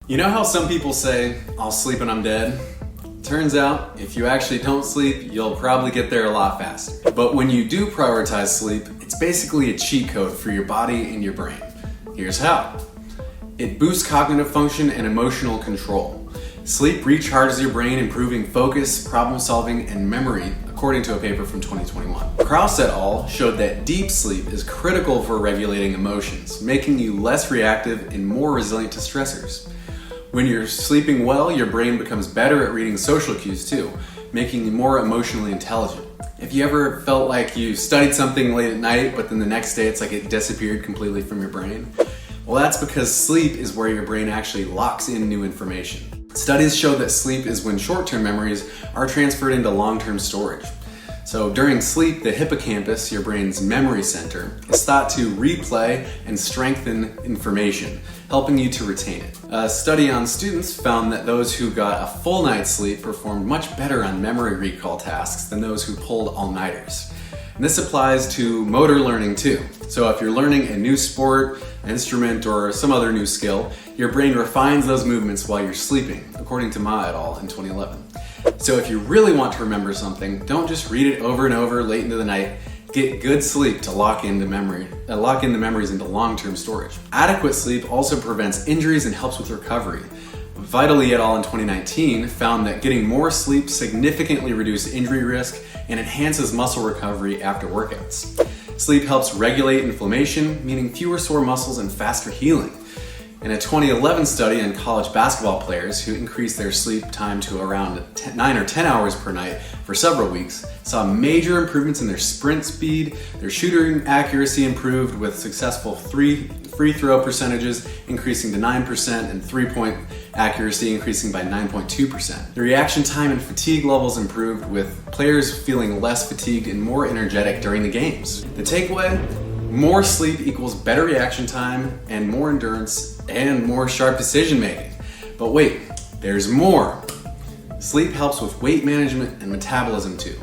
You know how some people say, I'll sleep when I'm dead? Turns out, if you actually don't sleep, you'll probably get there a lot faster. But when you do prioritize sleep, it's basically a cheat code for your body and your brain. Here's how. It boosts cognitive function and emotional control. Sleep recharges your brain, improving focus, problem solving, and memory, according to a paper from 2021. Krauss et al. Showed that deep sleep is critical for regulating emotions, making you less reactive and more resilient to stressors. When you're sleeping well, your brain becomes better at reading social cues too, making you more emotionally intelligent. If you ever felt like you studied something late at night, but then the next day it's like it disappeared completely from your brain, well, that's because sleep is where your brain actually locks in new information. Studies show that sleep is when short-term memories are transferred into long-term storage. So during sleep, the hippocampus, your brain's memory center, is thought to replay and strengthen information, helping you to retain it. A study on students found that those who got a full night's sleep performed much better on memory recall tasks than those who pulled all-nighters. And this applies to motor learning too. So if you're learning a new sport, instrument, or some other new skill, your brain refines those movements while you're sleeping, according to Ma et al. In 2011. So if you really want to remember something, don't just read it over and over late into the night. Get good sleep to lock in the memories into long-term storage. Adequate sleep also prevents injuries and helps with recovery. Vitally et al. In 2019 found that getting more sleep significantly reduced injury risk and enhances muscle recovery after workouts. Sleep helps regulate inflammation, meaning fewer sore muscles and faster healing. In a 2011 study on college basketball players who increased their sleep time to around 9 or 10 hours per night for several weeks, saw major improvements in their sprint speed, their shooting accuracy improved with successful free throw percentages increasing to 9% and 3-point accuracy increasing by 9.2%. The reaction time and fatigue levels improved with players feeling less fatigued and more energetic during the games. The takeaway? More sleep equals better reaction time and more endurance and more sharp decision making. But wait, there's more. Sleep helps with weight management and metabolism too.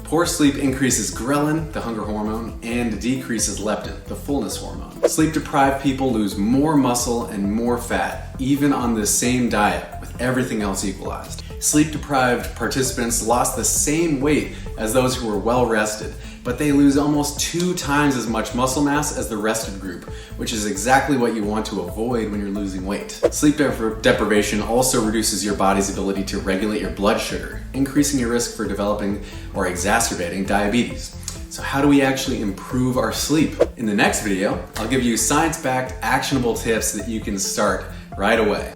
Poor sleep increases ghrelin, the hunger hormone, and decreases leptin, the fullness hormone. Sleep-deprived people lose more muscle and more fat, even on the same diet, with everything else equalized. Sleep-deprived participants lost the same weight as those who were well-rested, but they lose almost 2 times as much muscle mass as the rested group, which is exactly what you want to avoid when you're losing weight. Sleep deprivation also reduces your body's ability to regulate your blood sugar, increasing your risk for developing or exacerbating diabetes. So how do we actually improve our sleep? In the next video, I'll give you science-backed, actionable tips that you can start right away.